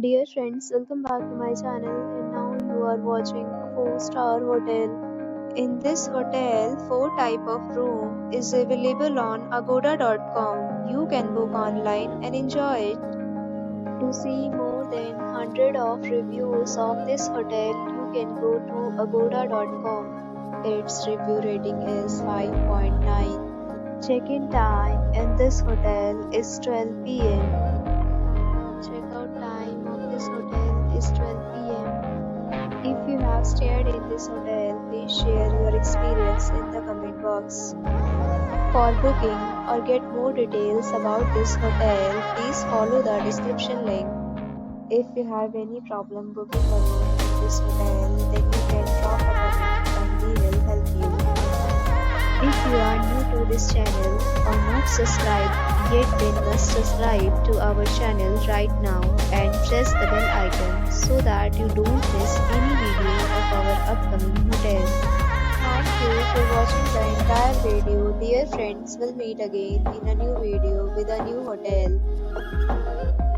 Dear friends, welcome back to my channel and now you are watching a 4-star hotel. In this hotel, 4 type of room is available on agoda.com. You can book online and enjoy it. To see more than 100 of reviews of this hotel, you can go to agoda.com. Its review rating is 5.9. Check-in time in this hotel is 12 p.m. Check-out time of this hotel is 12 p.m. If you have stayed in this hotel, please share your experience in the comment box. For booking or get more details about this hotel, please follow the description link. If you have any problem booking a room in this hotel, then you can drop a comment and we will help you. If you are new to this channel or not subscribed yet, then must subscribe to our channel right now and press the bell icon so that you don't miss any video of our upcoming hotel. Thank you for watching the entire video. Dear friends, we'll meet again in a new video with a new hotel.